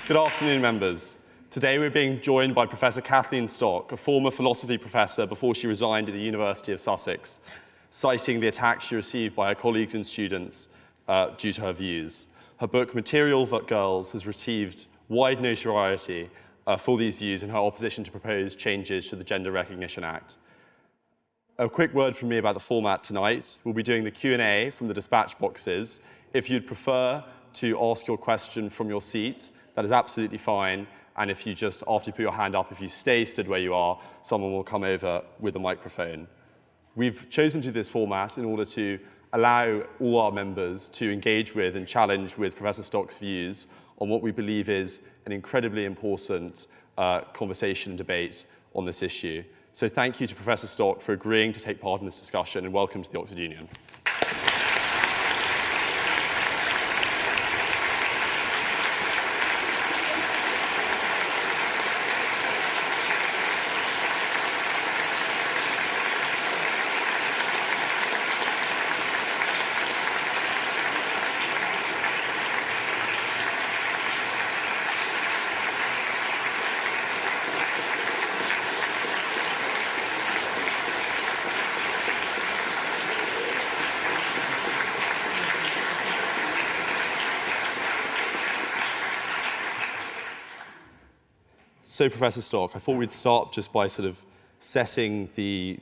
Good afternoon, members. Today we're being joined by Professor Kathleen Stock, a former philosophy professor before she resigned at the University of Sussex, citing the attacks she received by her colleagues and students due to her views. Her book, Material Girls, has received wide notoriety for these views in her opposition to proposed changes to the Gender Recognition Act. A quick word from me about the format tonight. We'll be doing the Q&A from the dispatch boxes. If you'd prefer to ask your question from your seat, that is absolutely fine. And if you just, after you put your hand up, if you stay stood where you are, someone will come over with a microphone. We've chosen to do this format in order to allow all our members to engage with and challenge with Professor Stock's views on what we believe is an incredibly important conversation and debate on this issue. So thank you to Professor Stock for agreeing to take part in this discussion, and welcome to the Oxford Union. So, Professor Stock, I thought we'd start just by sort of setting the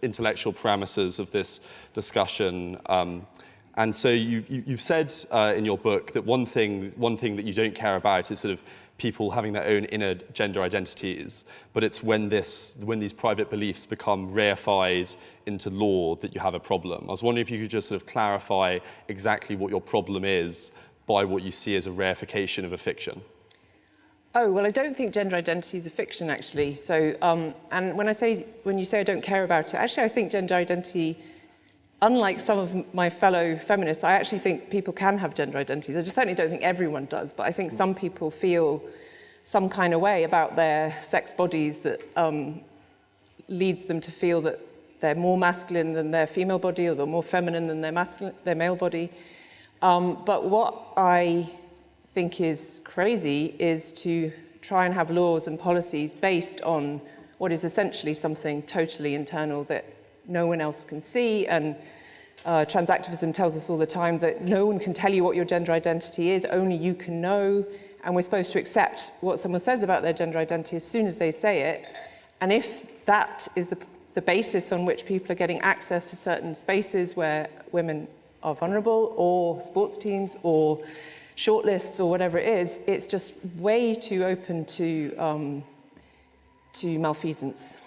intellectual parameters of this discussion. And so you've said in your book that one thing that you don't care about is sort of people having their own inner gender identities, but it's when these private beliefs become reified into law that you have a problem. I was wondering if you could just sort of clarify exactly what your problem is by what you see as a reification of a fiction. Oh, well, I don't think gender identity is a fiction, actually. So, and when you say I don't care about it, actually, I think gender identity, unlike some of my fellow feminists, I actually think people can have gender identities. I just certainly don't think everyone does, but I think some people feel some kind of way about their sex bodies that leads them to feel that they're more masculine than their female body, or they're more feminine than their male body. But what I think is crazy is to try and have laws and policies based on what is essentially something totally internal that no one else can see. And trans activism tells us all the time that no one can tell you what your gender identity is, only you can know. And we're supposed to accept what someone says about their gender identity as soon as they say it. And if that is the basis on which people are getting access to certain spaces where women are vulnerable, or sports teams, or shortlists, or whatever it is, it's just way too open to malfeasance.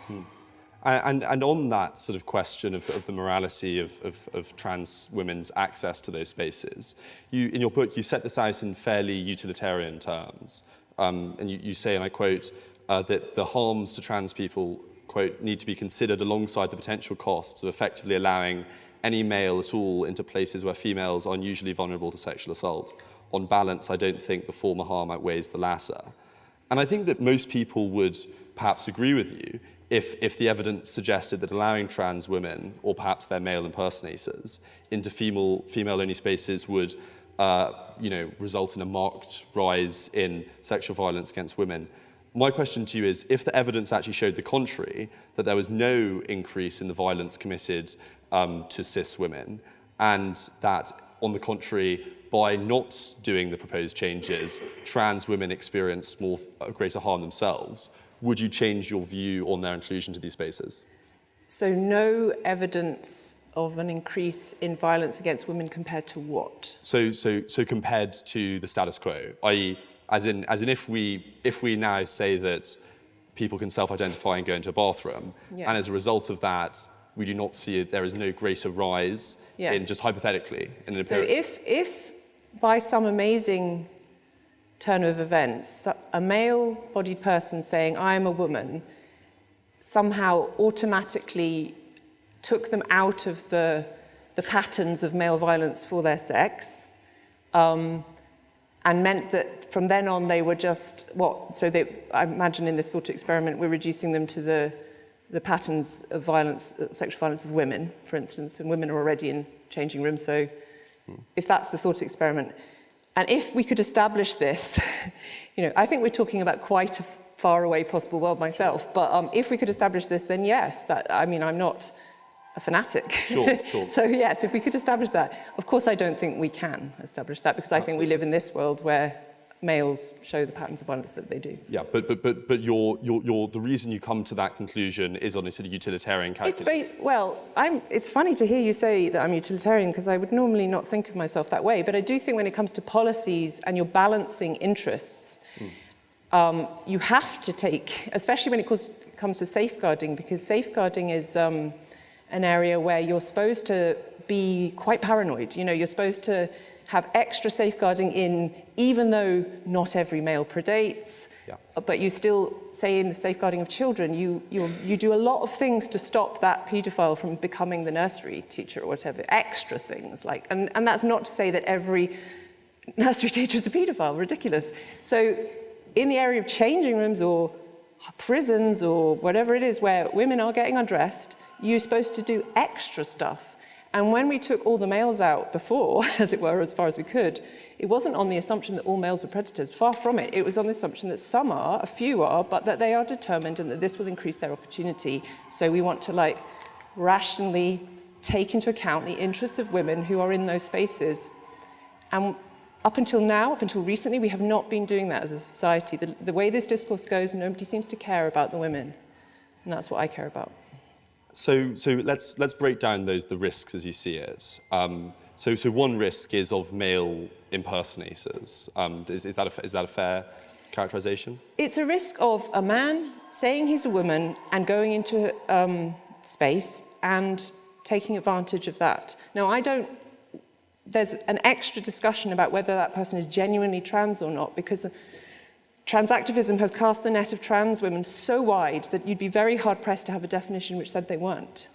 And on that sort of question of the morality of trans women's access to those spaces, in your book, you set this out in fairly utilitarian terms. And you say, and I quote, that the harms to trans people, quote, need to be considered alongside the potential costs of effectively allowing any male at all into places where females are unusually vulnerable to sexual assault. On balance, I don't think the former harm outweighs the latter. And I think that most people would perhaps agree with you if the evidence suggested that allowing trans women, or perhaps their male impersonators, into female-only spaces would result in a marked rise in sexual violence against women. My question to you is, if the evidence actually showed the contrary, that there was no increase in the violence committed to cis women, and that, on the contrary, by not doing the proposed changes, trans women experience greater harm themselves, would you change your view on their inclusion to these spaces? So no evidence of an increase in violence against women compared to what? So compared to the status quo, i.e., as in if we now say that people can self-identify and go into a bathroom, yeah. And as a result of that, we do not see there is no greater rise in, just hypothetically, in an appearance. So if by some amazing turn of events, a male-bodied person saying, I am a woman, somehow automatically took them out of the patterns of male violence for their sex, and meant that from then on they were just, I imagine in this thought experiment, we're reducing them to the patterns of violence, sexual violence of women, for instance, and women are already in changing rooms, so if that's the thought experiment, And if we could establish this, I think we're talking about quite a far away possible world myself, but if we could establish this, then yes, I'm not a fanatic. Sure. So yes, if we could establish that. Of course, I don't think we can establish that, because I think we live in this world where males show the patterns of violence that they do. Yeah, but the reason you come to that conclusion is on a sort of utilitarian calculus. It's funny to hear you say that I'm utilitarian, because I would normally not think of myself that way, but I do think when it comes to policies and you're balancing interests, you have to take, especially when it comes to safeguarding, because safeguarding is an area where you're supposed to be quite paranoid. You're supposed to have extra safeguarding in, even though not every male predates, but you still say in the safeguarding of children, you do a lot of things to stop that paedophile from becoming the nursery teacher or whatever, extra things and that's not to say that every nursery teacher is a paedophile, ridiculous. So in the area of changing rooms or prisons or whatever it is where women are getting undressed, you're supposed to do extra stuff. And when we took all the males out before, as it were, as far as we could, it wasn't on the assumption that all males were predators. Far from it. It was on the assumption that some are, a few are, but that they are determined and that this will increase their opportunity. So we want to rationally take into account the interests of women who are in those spaces. And up until now, up until recently, we have not been doing that as a society. The way this discourse goes, nobody seems to care about the women. And that's what I care about. So let's break down the risks as you see it. So one risk is of male impersonators. Is that a fair characterization? It's a risk of a man saying he's a woman and going into space and taking advantage of that. Now, there's an extra discussion about whether that person is genuinely trans or not, because transactivism has cast the net of trans women so wide that you'd be very hard-pressed to have a definition which said they weren't.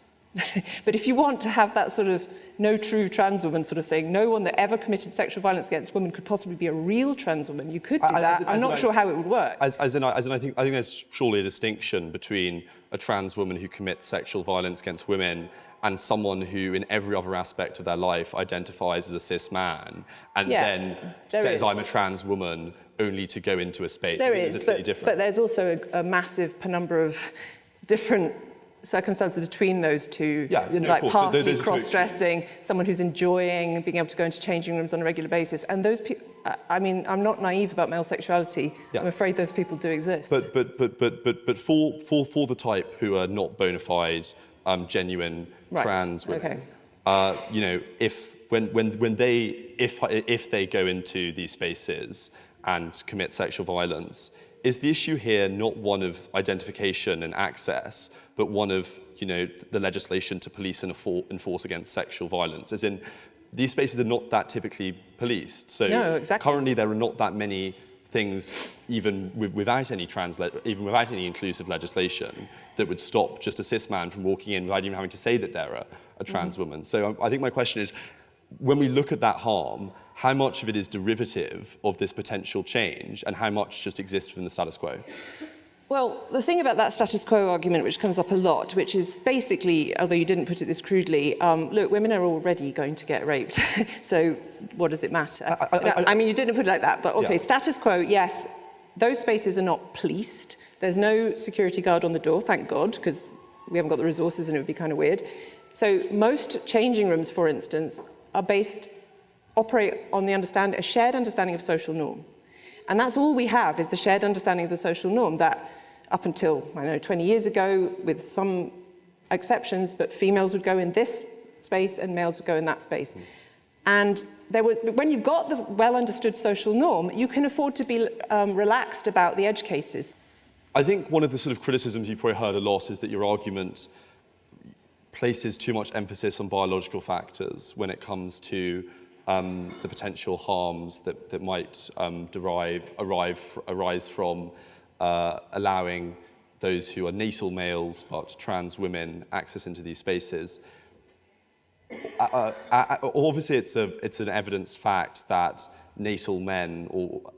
But if you want to have that sort of no true trans woman sort of thing, no one that ever committed sexual violence against women could possibly be a real trans woman. You could do that. I'm not sure how it would work. I think there's surely a distinction between a trans woman who commits sexual violence against women and someone who, in every other aspect of their life, identifies as a cis man and then says, I'm a trans woman, only to go into a space. There is, but there's also a massive penumbra of different circumstances between those two, partly cross-dressing, someone who's enjoying being able to go into changing rooms on a regular basis. And those people, I'm not naive about male sexuality. I'm afraid those people do exist. But for the type who are not bona fide, genuine trans women, if they go into these spaces and commit sexual violence, is the issue here not one of identification and access, but one of the legislation to police and enforce against sexual violence? As in, these spaces are not that typically policed. So no, exactly. Currently there are not that many things, even without any inclusive legislation, that would stop just a cis man from walking in without even having to say that they're a trans woman. So I think my question is, when we look at that harm, how much of it is derivative of this potential change and how much just exists within the status quo? Well, the thing about that status quo argument, which comes up a lot, which is basically, although you didn't put it this crudely, look, women are already going to get raped, so what does it matter? You didn't put it like that, but okay, status quo, yes, those spaces are not policed. There's no security guard on the door, thank God, because we haven't got the resources and it would be kind of weird. So most changing rooms, for instance, operate on a shared understanding of social norm. And that's all we have, is the shared understanding of the social norm that up until, 20 years ago, with some exceptions, but females would go in this space and males would go in that space. And when you've got the well-understood social norm, you can afford to be relaxed about the edge cases. I think one of the sort of criticisms you've probably heard a lot is that your argument places too much emphasis on biological factors when it comes to the potential harms that might arise from allowing those who are natal males but trans women access into these spaces. Obviously, it's an evidenced fact that natal men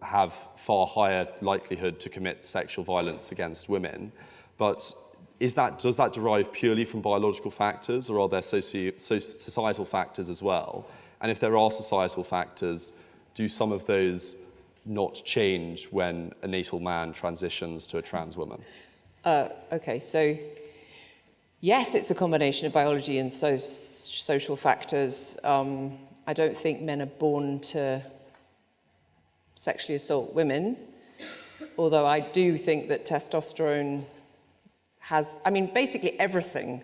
have far higher likelihood to commit sexual violence against women, but does that derive purely from biological factors, or are there societal factors as well? And if there are societal factors, do some of those not change when a natal man transitions to a trans woman? Okay, so yes, it's a combination of biology and social factors. I don't think men are born to sexually assault women, although I do think that testosterone has, I mean, basically everything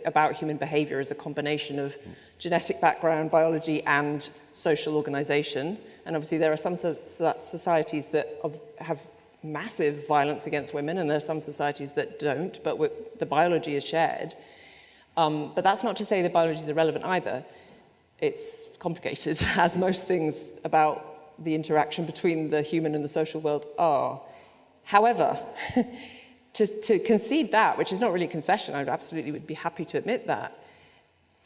about human behavior is a combination of genetic background, biology, and social organization. And obviously there are some societies that have massive violence against women, and there are some societies that don't, but the biology is shared. But that's not to say the biology is irrelevant either. It's complicated, as most things about the interaction between the human and the social world are. However, to concede that, which is not really a concession, I absolutely would be happy to admit that.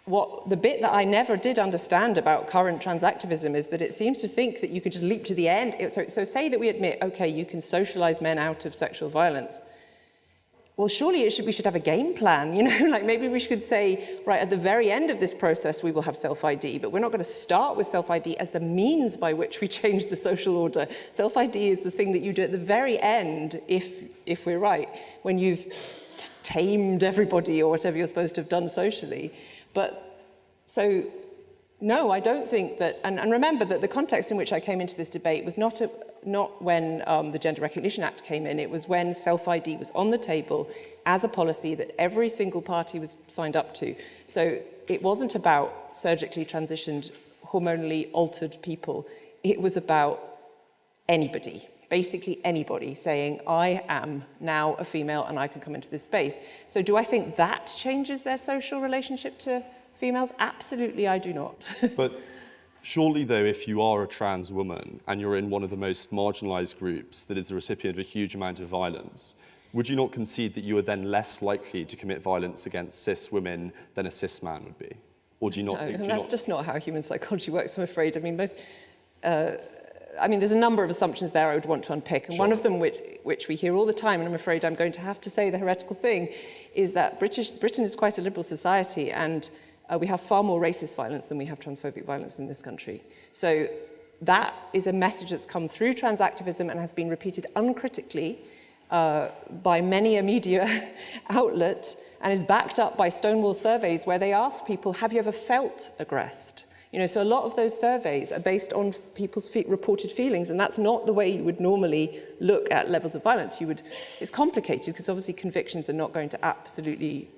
The bit that I never did understand about current transactivism is that it seems to think that you can just leap to the end. So say that we admit, okay, you can socialize men out of sexual violence. Well, surely we should have a game plan, you know, like maybe we should say, right, at the very end of this process, we will have self-ID, but we're not going to start with self-ID as the means by which we change the social order. Self-ID is the thing that you do at the very end, if we're right, when you've tamed everybody or whatever you're supposed to have done socially. But so, no, I don't think that, and remember that the context in which I came into this debate was not when the Gender Recognition Act came in, it was when self-ID was on the table as a policy that every single party was signed up to. So it wasn't about surgically transitioned, hormonally altered people. It was about anybody, basically anybody, saying, I am now a female and I can come into this space. So do I think that changes their social relationship to females? Absolutely, I do not. But surely, though, if you are a trans woman and you're in one of the most marginalized groups that is the recipient of a huge amount of violence, would you not concede that you are then less likely to commit violence against cis women than a cis man would be? Or do you not think... No, that's just not how human psychology works, I'm afraid. I mean, there's a number of assumptions there I would want to unpick, and sure. One of them which we hear all the time, and I'm afraid I'm going to have to say the heretical thing, is that Britain is quite a liberal society, and we have far more racist violence than we have transphobic violence in this country. So that is a message that's come through transactivism and has been repeated uncritically by many a media outlet, and is backed up by Stonewall surveys where they ask people, have you ever felt aggressed? You know, so a lot of those surveys are based on people's reported feelings, and that's not the way you would normally look at levels of violence. It's complicated because obviously convictions are not going to absolutely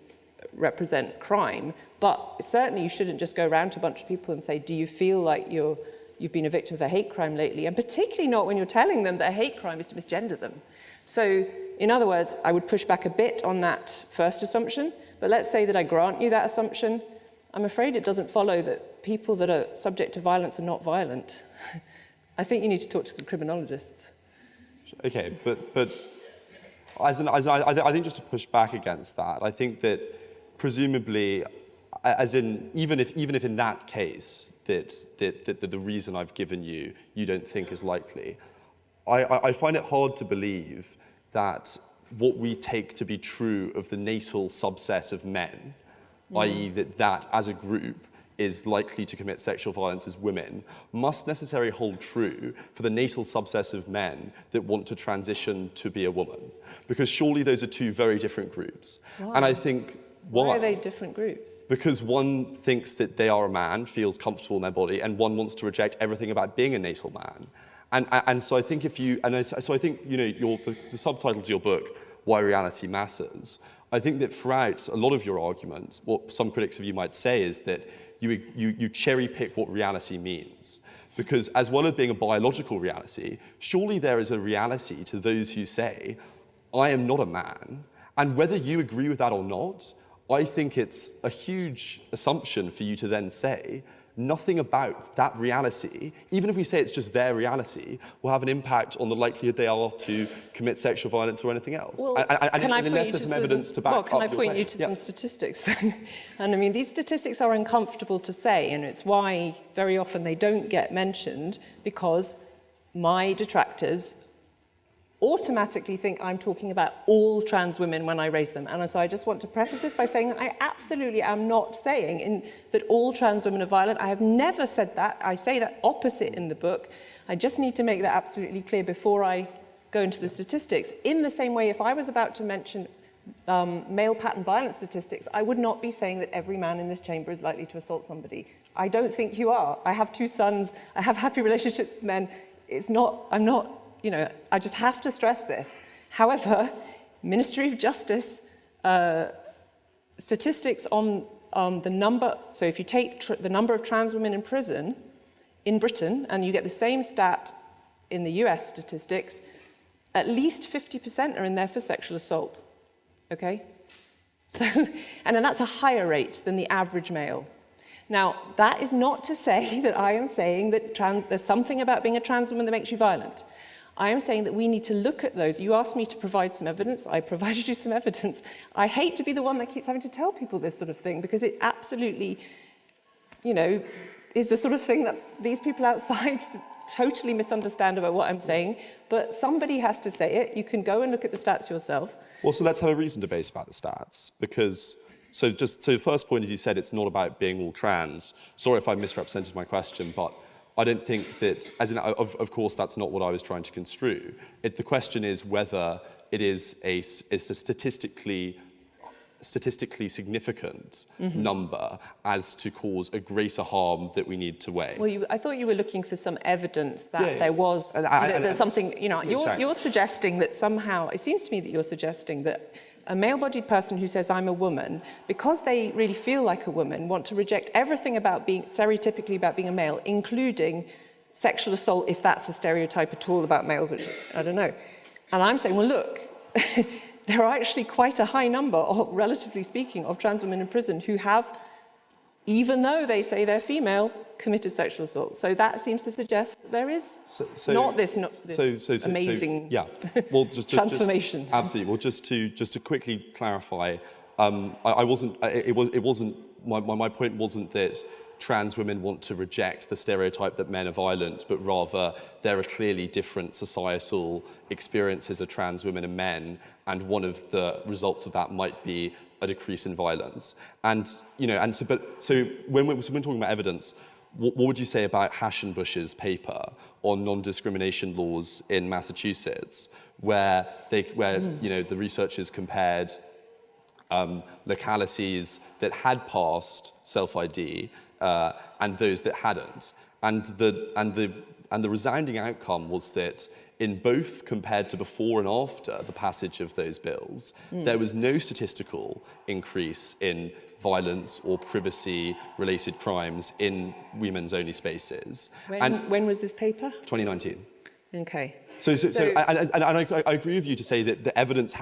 represent crime, but certainly you shouldn't just go around to a bunch of people and say, do you feel like you've been a victim of a hate crime lately? And particularly not when you're telling them that a hate crime is to misgender them. So, in other words, I would push back a bit on that first assumption, but let's say that I grant you that assumption. I'm afraid it doesn't follow that people that are subject to violence are not violent. I think you need to talk to some criminologists. Okay, but I think just to push back against that, I think that presumably, as in even if in that case that the reason I've given you don't think is likely, I find it hard to believe that what we take to be true of the natal subset of men, i.e. that as a group is likely to commit sexual violence as women, must necessarily hold true for the natal subset of men that want to transition to be a woman. Because surely those are two very different groups. Why? And I think, why are they different groups? Because one thinks that they are a man, feels comfortable in their body, and one wants to reject everything about being a natal man. And so I think so I think, you know, the subtitle to your book, Why Reality Matters, I think that throughout a lot of your arguments, what some critics of you might say is that you cherry pick what reality means. Because as well as being a biological reality, surely there is a reality to those who say, I am not a man. And whether you agree with that or not, I think it's a huge assumption for you to then say, nothing about that reality, even if we say it's just their reality, will have an impact on the likelihood they are to commit sexual violence or anything else. Well, and unless there's some evidence to back up can I your point claim. you to some statistics? And I mean, these statistics are uncomfortable to say, and it's why very often they don't get mentioned, because my detractors automatically think I'm talking about all trans women when I raise them. And so I just want to preface this by saying I absolutely am not saying that all trans women are violent. I have never said that. I say that opposite in the book. I just need to make that absolutely clear before I go into the statistics. In the same way, if I was about to mention male pattern violence statistics, I would not be saying that every man in this chamber is likely to assault somebody. I don't think you are. I have 2 sons. I have happy relationships with men. I'm not, I just have to stress this. However, Ministry of Justice statistics on the number, so if you take the number of trans women in prison in Britain, and you get the same stat in the US statistics, at least 50% are in there for sexual assault, okay? So, and then that's a higher rate than the average male. Now, that is not to say that I am saying that there's something about being a trans woman that makes you violent. I am saying that we need to look at those. You asked me to provide some evidence. I provided you some evidence. I hate to be the one that keeps having to tell people this sort of thing because it absolutely, is the sort of thing that these people outside totally misunderstand about what I'm saying. But somebody has to say it. You can go and look at the stats yourself. Well, so let's have a reasoned debate about the stats because... So the first point, as you said, it's not about being all trans. Sorry if I misrepresented my question, but I don't think that, of course, that's not what I was trying to construe. The question is whether it is a statistically significant number as to cause a greater harm that we need to weigh. Well, I thought you were looking for some evidence that there was there's something, exactly. You're suggesting that somehow, it seems to me that you're suggesting that a male-bodied person who says I'm a woman, because they really feel like a woman, want to reject everything about being stereotypically about being a male, including sexual assault, if that's a stereotype at all about males, which I don't know. And I'm saying, well, look, there are actually quite a high number, relatively speaking, of trans women in prison who have, even though they say they're female, committed sexual assault. So that seems to suggest that there is not this amazing transformation. Absolutely. Well, just to quickly clarify, my point wasn't that trans women want to reject the stereotype that men are violent, but rather there are clearly different societal experiences of trans women and men, and one of the results of that might be a decrease in violence. So when we're talking about evidence, what would you say about Hashenbush's paper on non-discrimination laws in Massachusetts, where the researchers compared localities that had passed self-ID and those that hadn't, and the resounding outcome was that in both compared to before and after the passage of those bills, there was no statistical increase in violence or privacy-related crimes in women's-only spaces. When was this paper? 2019. Okay. I agree with you to say that the evidence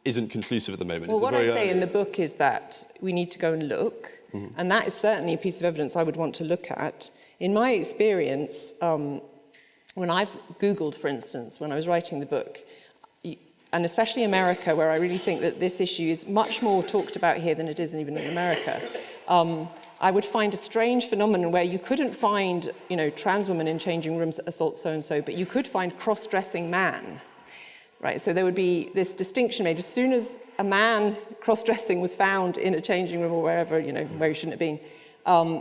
isn't conclusive at the moment. Well, what I say in the book is that we need to go and look, and that is certainly a piece of evidence I would want to look at. In my experience, when I've Googled, for instance, when I was writing the book, and especially America, where I really think that this issue is much more talked about here than it is even in America, I would find a strange phenomenon where you couldn't find, trans women in changing rooms assault so-and-so, but you could find cross-dressing man, right? So there would be this distinction made. As soon as a man cross-dressing was found in a changing room or wherever, where he shouldn't have been,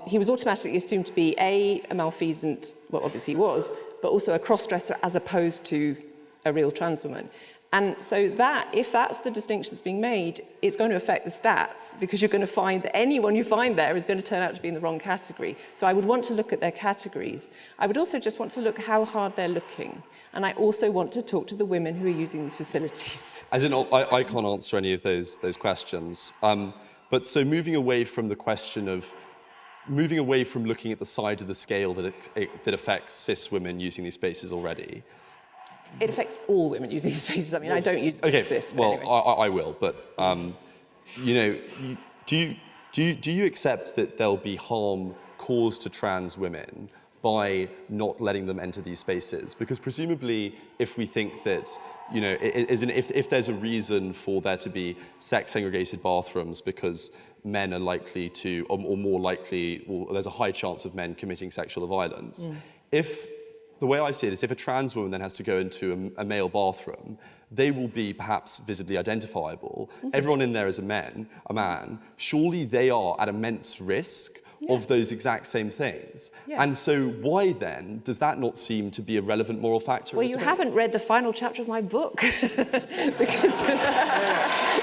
he was automatically assumed to be a malfeasant, well, obviously he was, but also a cross-dresser as opposed to a real trans woman. And so that, if that's the distinction that's being made, it's going to affect the stats because you're going to find that anyone you find there is going to turn out to be in the wrong category. So I would want to look at their categories. I would also just want to look how hard they're looking. And I also want to talk to the women who are using these facilities. As in, I can't answer any of those questions. But so moving away from the question of moving away from looking at the side of the scale that affects cis women using these spaces already. It affects all women using these spaces. I mean, I don't use cis. Well, anyway. I will, but do you accept that there'll be harm caused to trans women by not letting them enter these spaces? Because presumably, if we think that, if there's a reason for there to be sex-segregated bathrooms because men are likely to, or more likely, or there's a high chance of men committing sexual violence, if the way I see it is if a trans woman then has to go into a male bathroom, they will be perhaps visibly identifiable. Everyone in there is a man. Surely they are at immense risk of those exact same things. And so why then does that not seem to be a relevant moral factor? Well, you haven't read the final chapter of my book. Because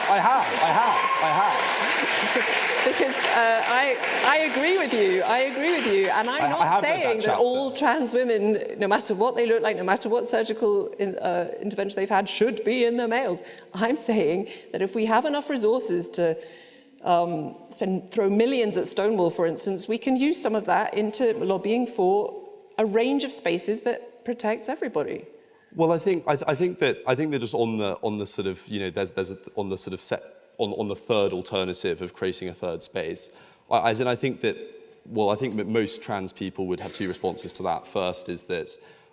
I have. Because I agree with you. And I'm not saying that all trans women, no matter what they look like, no matter what surgical intervention they've had, should be in the males. I'm saying that if we have enough resources to throw millions at Stonewall, for instance, we can use some of that into lobbying for a range of spaces that protects everybody. Well, I think that just on the sort of, you know, there's on the sort of on the third alternative of creating a third space, I think that most trans people would have two responses to that. First is that,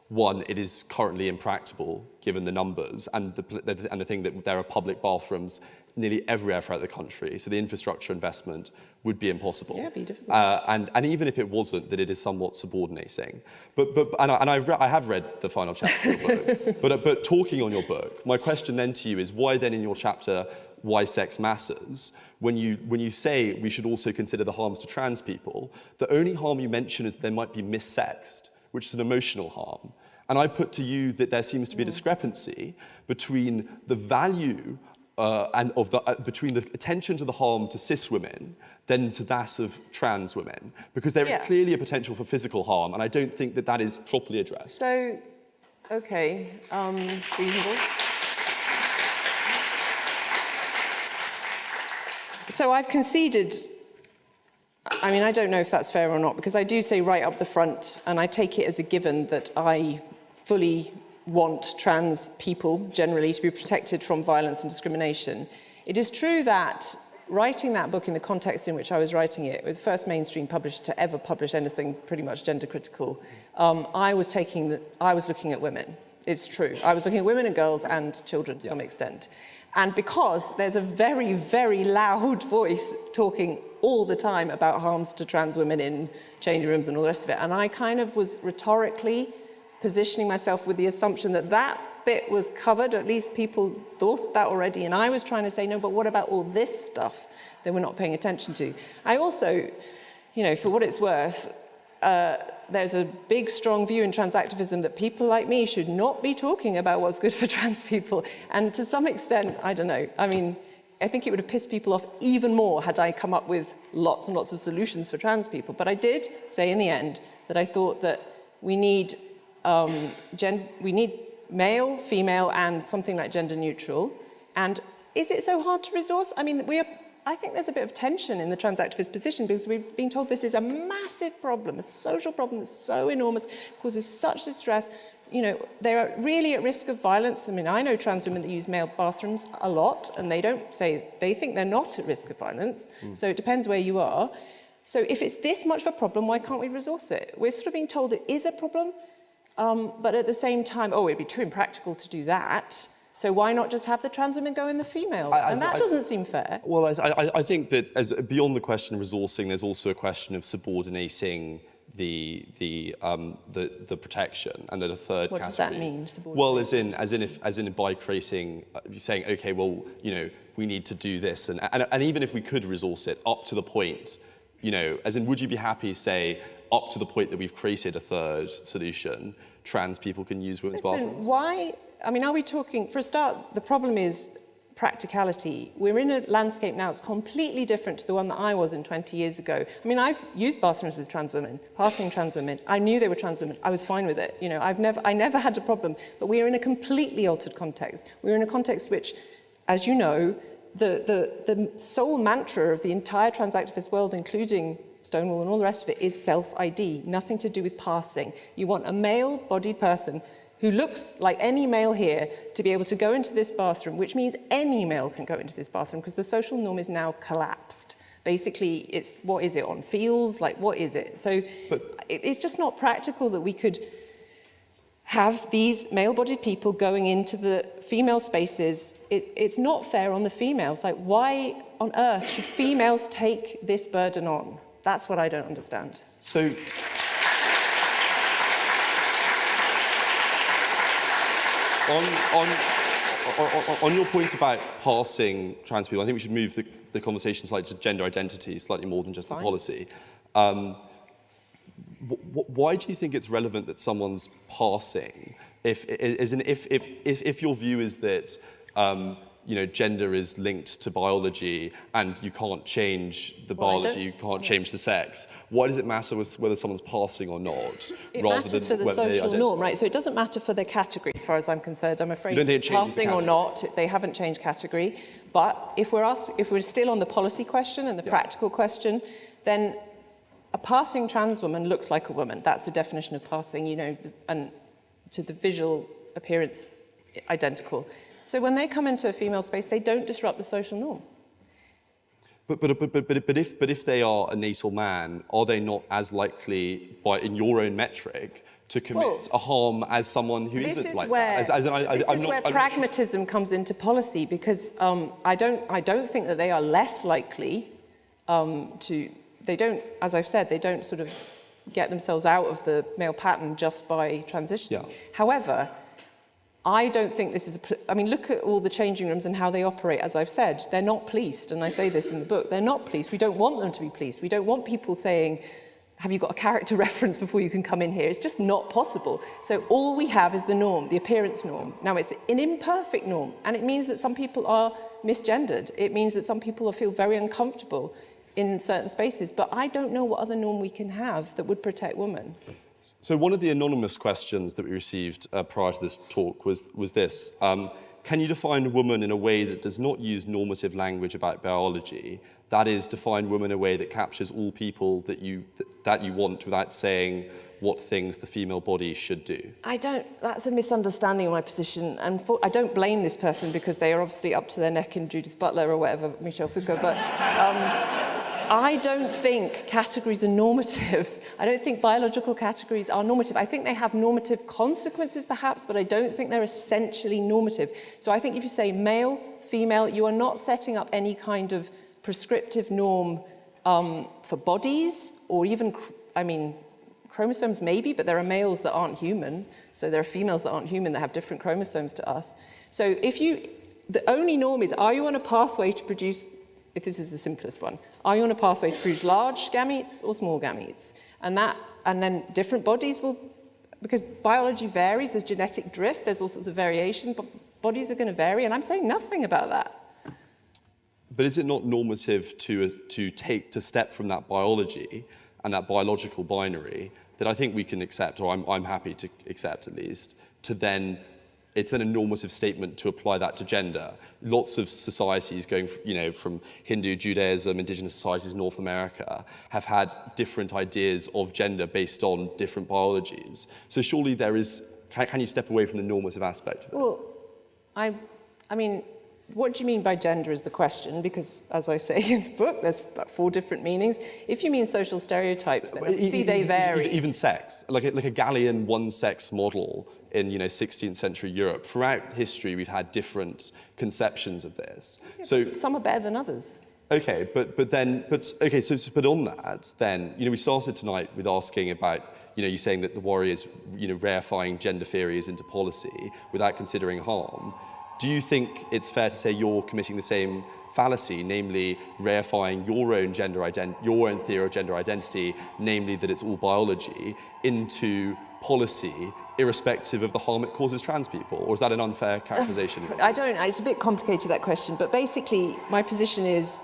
one, it is currently impractical given the numbers and the thing that there are public bathrooms nearly everywhere throughout the country, so the infrastructure investment would be impossible. Yeah, it'd be difficult. And even if it wasn't, that it is somewhat subordinating. I have read the final chapter of your book. But talking on your book, my question then to you is why then in your chapter Why Sex Matters, when you say we should also consider the harms to trans people, the only harm you mention is there might be missexed, which is an emotional harm. And I put to you that there seems to be a discrepancy between the value between the attention to the harm to cis women than to that of trans women, because there is clearly a potential for physical harm, and I don't think that that is properly addressed. So, okay, reasonable. So I've conceded. I mean, I don't know if that's fair or not, because I do say right up the front, and I take it as a given that I fully want trans people generally to be protected from violence and discrimination. It is true that writing that book in the context in which I was writing it, with the first mainstream publisher to ever publish anything pretty much gender critical, I was looking at women. It's true. I was looking at women and girls and children to some extent. And because there's a very, very loud voice talking all the time about harms to trans women in changing rooms and all the rest of it, and I kind of was rhetorically positioning myself with the assumption that that bit was covered, at least people thought that already, and I was trying to say, no, but what about all this stuff that we're not paying attention to? I also, you know, for what it's worth, there's a big, strong view in trans activism that people like me should not be talking about what's good for trans people, and to some extent, I don't know, I mean, I think it would have pissed people off even more had I come up with lots and lots of solutions for trans people, but I did say in the end that I thought that we need male, female, and something like gender neutral. And is it so hard to resource? I mean, I think there's a bit of tension in the trans activist position because we've been told this is a massive problem, a social problem that's so enormous, causes such distress. You know, they're really at risk of violence. I mean, I know trans women that use male bathrooms a lot, and they don't say, they think they're not at risk of violence. So it depends where you are. So if it's this much of a problem, why can't we resource it? We're sort of being told it is a problem, but at the same time, it'd be too impractical to do that. So why not just have the trans women go in the female? And that doesn't seem fair. Well, I think that beyond the question of resourcing, there's also a question of subordinating the protection, and then a third what category. Does that mean? Well, as in by creating, saying, okay, well, you know, we need to do this, and even if we could resource it up to the point, you know, as in, would you be happy, say, up to the point that we've created a third solution, trans people can use women's bathrooms? Why? I mean, are we talking, for a start, the problem is practicality. We're in a landscape now that's completely different to the one that I was in 20 years ago. I mean, I've used bathrooms with trans women, passing trans women. I knew they were trans women. I was fine with it. You know, I never had a problem. But we are in a completely altered context. We're in a context which, as you know, the sole mantra of the entire trans activist world, including Stonewall and all the rest of it, is self-ID, nothing to do with passing. You want a male-bodied person who looks like any male here to be able to go into this bathroom, which means any male can go into this bathroom because the social norm is now collapsed. Basically, it's, what is it, on feels? Like, what is it? So it's just not practical that we could have these male-bodied people going into the female spaces. It's not fair on the females. Like, why on earth should females take this burden on? That's what I don't understand. So on your point about passing trans people, I think we should move the conversation slightly to gender identity, slightly more than just the policy. Why do you think it's relevant that someone's passing? If your view is that gender is linked to biology and you can't change the biology, you can't change the sex, why does it matter whether someone's passing or not? It matters for the social norm, right? So it doesn't matter for the category, as far as I'm concerned. I'm afraid passing or not, they haven't changed category. But if we're still on the policy question and the practical question, then a passing trans woman looks like a woman. That's the definition of passing, and to the visual appearance, identical. So when they come into a female space, they don't disrupt the social norm. But if they are a natal man, are they not as likely, in your own metric, to commit a harm as someone who isn't like that? This is where pragmatism comes into policy, because I don't think that they are less likely to. They don't, as I've said, they don't sort of get themselves out of the male pattern just by transitioning. Yeah. However, I don't think this is look at all the changing rooms and how they operate. As I've said, they're not policed, and I say this in the book. They're not policed. We don't want them to be policed. We don't want people saying, have you got a character reference before you can come in here? It's just not possible. So all we have is the norm, the appearance norm. Now, it's an imperfect norm, and it means that some people are misgendered. It means that some people feel very uncomfortable in certain spaces, but I don't know what other norm we can have that would protect women. So one of the anonymous questions that we received prior to this talk was this. Can you define woman in a way that does not use normative language about biology? That is, define woman in a way that captures all people that you want without saying what things the female body should do? That's a misunderstanding of my position. And I don't blame this person, because they are obviously up to their neck in Judith Butler or whatever, Michel Foucault, but I don't think categories are normative. I don't think biological categories are normative. I think they have normative consequences, perhaps, but I don't think they're essentially normative. So I think if you say male, female, you are not setting up any kind of prescriptive norm for bodies, or even, chromosomes maybe, but there are males that aren't human. So there are females that aren't human that have different chromosomes to us. So the only norm is, are you on a pathway to produce, if this is the simplest one, are you on a pathway to produce large gametes or small gametes? And then different bodies will, because biology varies, there's genetic drift, there's all sorts of variation, but bodies are going to vary, and I'm saying nothing about that. But is it not normative to step from that biology and that biological binary that I think we can accept, or I'm happy to accept at least, to then, it's then a normative statement to apply that to gender. Lots of societies going, from Hindu, Judaism, indigenous societies in North America have had different ideas of gender based on different biologies. So surely there is, can you step away from the normative aspect of it? Well, what do you mean by gender is the question, because as I say in the book, there's about 4 different meanings. If you mean social stereotypes, then obviously they vary. Even sex, like a Gallian one-sex model in 16th century Europe. Throughout history, we've had different conceptions of this. Yeah, so some are better than others. Okay, but on that, then we started tonight with asking about you saying that the Warrior is reifying gender theories into policy without considering harm. Do you think it's fair to say you're committing the same fallacy, namely reifying your own theory of gender identity, namely that it's all biology, into policy, irrespective of the harm it causes trans people? Or is that an unfair characterization? It's a bit complicated, that question, but basically my position is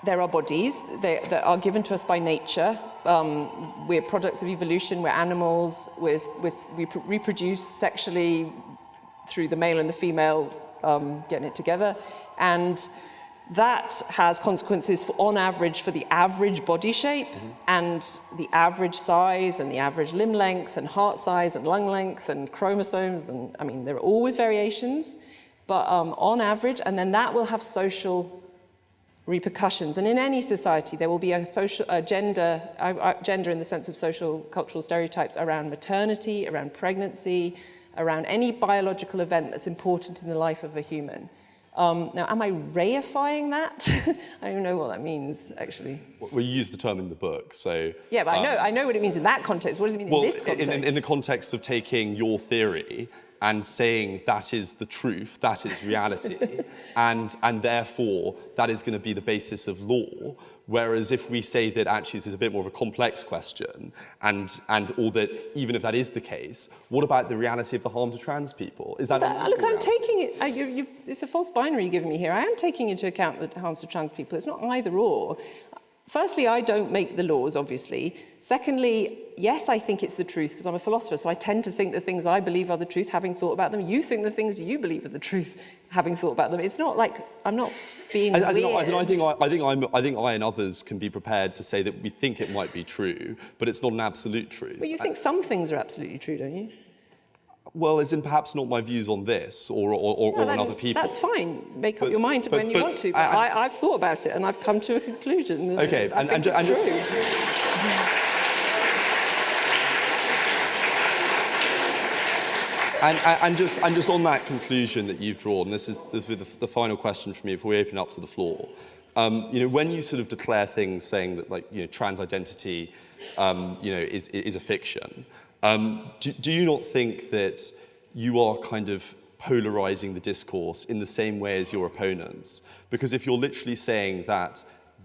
there are bodies that are given to us by nature. We're products of evolution, we're animals, we reproduce sexually through the male and the female getting it together, and that has consequences on average for the average body shape, and the average size and the average limb length and heart size and lung length and chromosomes, and there are always variations, but on average, and then that will have social repercussions. And in any society, there will be a gender in the sense of social cultural stereotypes around maternity, around pregnancy, around any biological event that's important in the life of a human. Now, am I reifying that? I don't even know what that means, actually. Well, you use the term in the book, so... Yeah, but I know what it means in that context. What does it mean in this context? In the context of taking your theory and saying that is the truth, that is reality, and therefore that is going to be the basis of law. Whereas if we say that actually this is a bit more of a complex question, or that even if that is the case, what about the reality of the harm to trans people? Is that look, I'm taking it. It's a false binary you're giving me here. I am taking into account the harms to trans people. It's not either or. Firstly, I don't make the laws, obviously. Secondly, yes, I think it's the truth because I'm a philosopher, so I tend to think the things I believe are the truth, having thought about them. You think the things you believe are the truth, having thought about them. It's not like I'm not being weird. I think I and others can be prepared to say that we think it might be true, but it's not an absolute truth. But you think some things are absolutely true, don't you? Well, as in perhaps not my views on this or on other people. That's fine. Make up your mind when you want to. But I've thought about it and I've come to a conclusion. Okay, I think it's true. And just on that conclusion that you've drawn, this is the final question for me before we open up to the floor. When you sort of declare things saying that, like, trans identity, is a fiction. Do you not think that you are kind of polarizing the discourse in the same way as your opponents? Because if you're literally saying that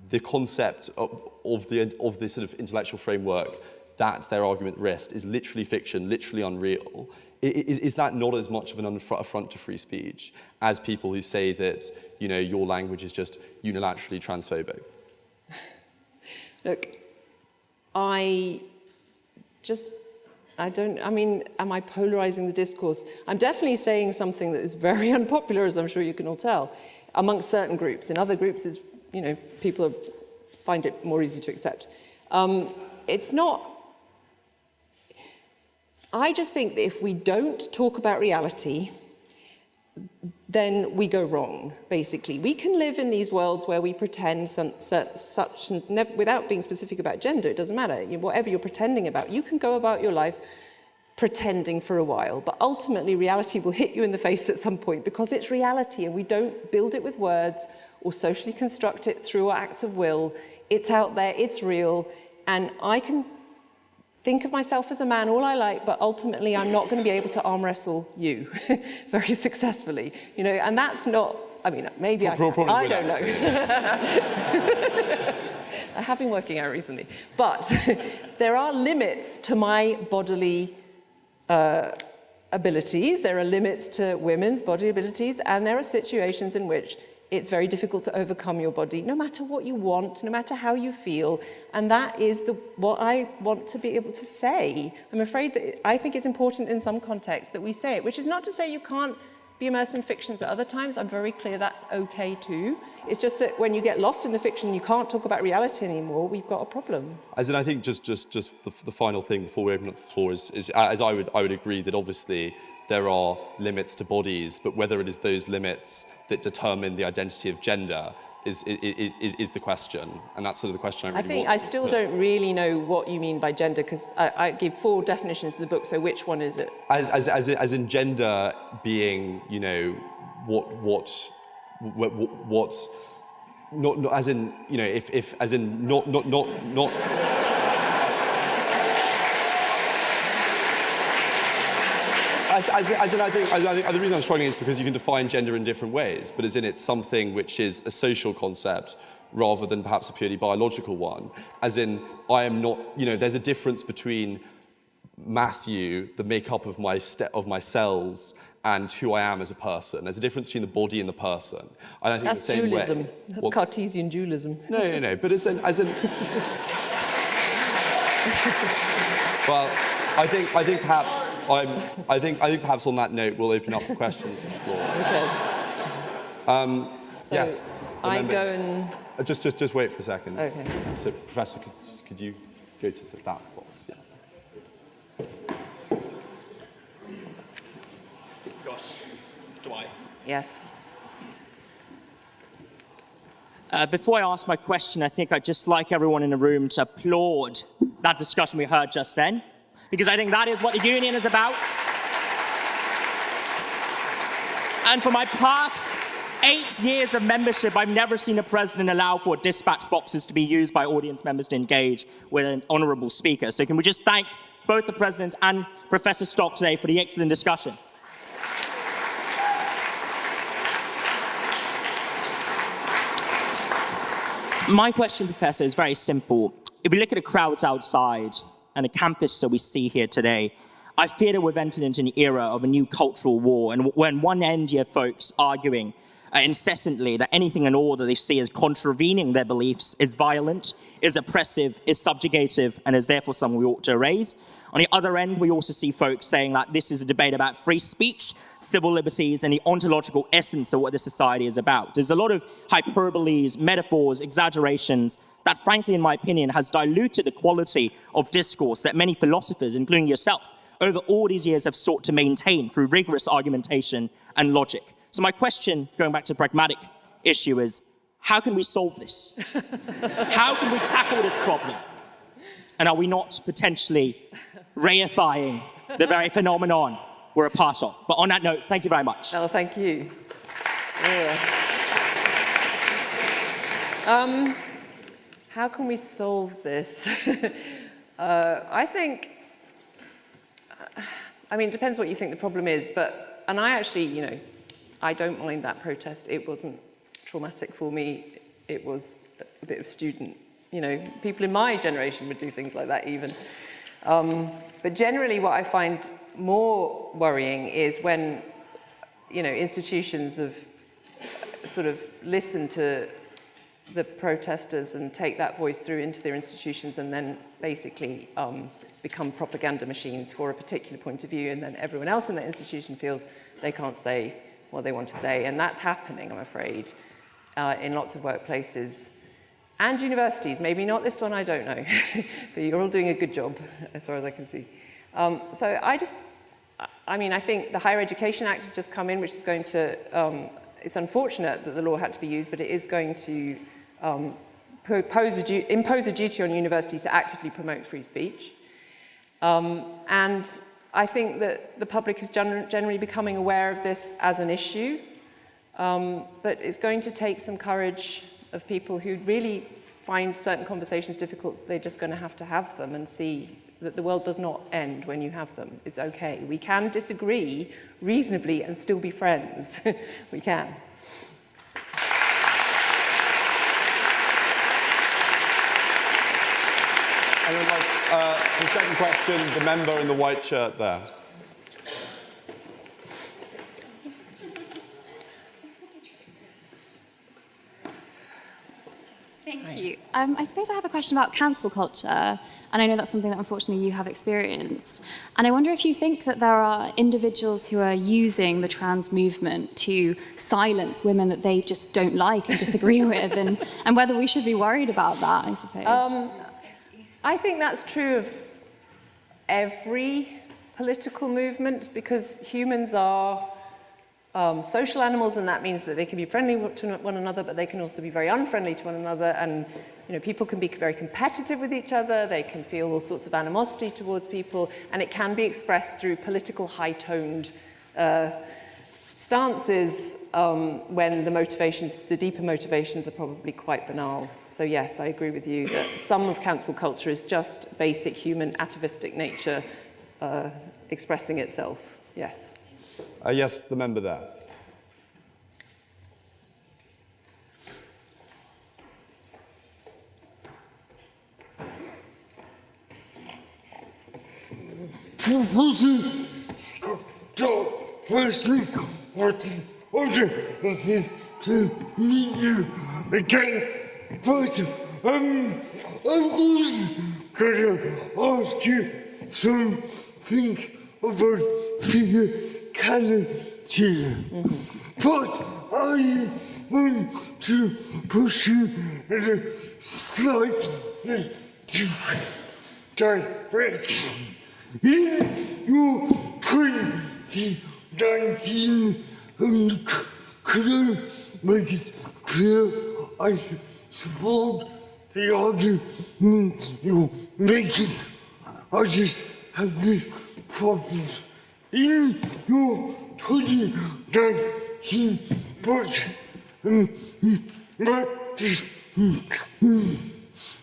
the concept of the sort of intellectual framework that their argument rests is literally fiction, literally unreal, is that not as much of an affront to free speech as people who say that, your language is just unilaterally transphobic? Look, am I polarizing the discourse? I'm definitely saying something that is very unpopular, as I'm sure you can all tell, amongst certain groups. In other groups, people find it more easy to accept. It's not... I just think that if we don't talk about reality, then we go wrong, basically. We can live in these worlds where we pretend without being specific about gender, it doesn't matter. Whatever you're pretending about, you can go about your life pretending for a while, but ultimately reality will hit you in the face at some point because it's reality and we don't build it with words or socially construct it through acts of will. It's out there, it's real, and I can think of myself as a man all I like, but ultimately I'm not going to be able to arm wrestle you very successfully, and that's not, maybe I don't know. I have been working out recently, but there are limits to my bodily abilities, there are limits to women's body abilities, and there are situations in which it's very difficult to overcome your body, no matter what you want, no matter how you feel. And that is what I want to be able to say. I'm afraid that I think it's important in some contexts that we say it, which is not to say you can't be immersed in fictions at other times. I'm very clear that's okay too. It's just that when you get lost in the fiction, you can't talk about reality anymore, we've got a problem. As in, I think just the final thing before we open up the floor is as I would agree that obviously there are limits to bodies, but whether it is those limits that determine the identity of gender is the question, and that's sort of the question I really want. I still don't really know what you mean by gender, because I give 4 definitions in the book, so which one is it? As in gender being, what not as in, if as in not As in, I think the reason I'm struggling is because you can define gender in different ways, but as in it's something which is a social concept rather than perhaps a purely biological one. As in, I am not, there's a difference between Matthew, the makeup of my cells, and who I am as a person. There's a difference between the body and the person. And I think that's the same dualism. way. That's Cartesian dualism. No. But as in. Well, I think perhaps on that note we'll open up for questions to the floor. Okay. So yes. I go and just wait for a second. Okay. So, Professor, could you go to that box? Yes. Gosh, do I? Yes. Before I ask my question, I think I'd just like everyone in the room to applaud that discussion we heard just then, because I think that is what the union is about. And for my past 8 years of membership, I've never seen a president allow for dispatch boxes to be used by audience members to engage with an honourable speaker. So can we just thank both the president and Professor Stock today for the excellent discussion. My question, Professor, is very simple. If we look at the crowds outside and the campus that we see here today, I fear that we've entered into an era of a new cultural war, and when one end you have folks arguing incessantly that anything and all that they see as contravening their beliefs is violent, is oppressive, is subjugative, and is therefore something we ought to erase. On the other end, we also see folks saying that this is a debate about free speech, civil liberties, and the ontological essence of what this society is about. There's a lot of hyperboles, metaphors, exaggerations that, frankly, in my opinion, has diluted the quality of discourse that many philosophers, including yourself, over all these years have sought to maintain through rigorous argumentation and logic. So my question, going back to the pragmatic issue, is how can we solve this? How can we tackle this problem? And are we not potentially reifying the very phenomenon we're a part of? But on that note, thank you very much. Oh, thank you. Yeah. How can we solve this? I think, I mean, it depends what you think the problem is, and I actually, I don't mind that protest. It wasn't traumatic for me. It was a bit of student, people in my generation would do things like that even. But generally what I find more worrying is when, institutions have sort of listened to the protesters and take that voice through into their institutions and then basically become propaganda machines for a particular point of view, and then everyone else in the institution feels they can't say what they want to say. And that's happening, I'm afraid, in lots of workplaces and universities. Maybe not this one, I don't know. But you're all doing a good job, as far as I can see. So I think the Higher Education Act has just come in, which is going to, it's unfortunate that the law had to be used, but it is going to impose a duty on universities to actively promote free speech. And I think that the public is generally becoming aware of this as an issue, but it's going to take some courage of people who really find certain conversations difficult. They're just going to have them and see that the world does not end when you have them. It's okay. We can disagree reasonably and still be friends. We can. And then the second question, the member in the white shirt there. Thank you. I suppose I have a question about cancel culture, and I know that's something that unfortunately you have experienced. And I wonder if you think that there are individuals who are using the trans movement to silence women that they just don't like and disagree with, and whether we should be worried about that, I suppose. I think that's true of every political movement, because humans are social animals, and that means that they can be friendly to one another, but they can also be very unfriendly to one another, and people can be very competitive with each other, they can feel all sorts of animosity towards people, and it can be expressed through political high-toned stances when the deeper motivations are probably quite banal. So yes, I agree with you that some of cancel culture is just basic human atavistic nature expressing itself, yes. Yes, the member there. Firstly, what order is this to meet you again? But I was gonna ask you something about physicality. But I want to push you in a slightly different direction. In your 2019, could I make it clear I support the argument you're making? I just have this problem. In your 2019 book,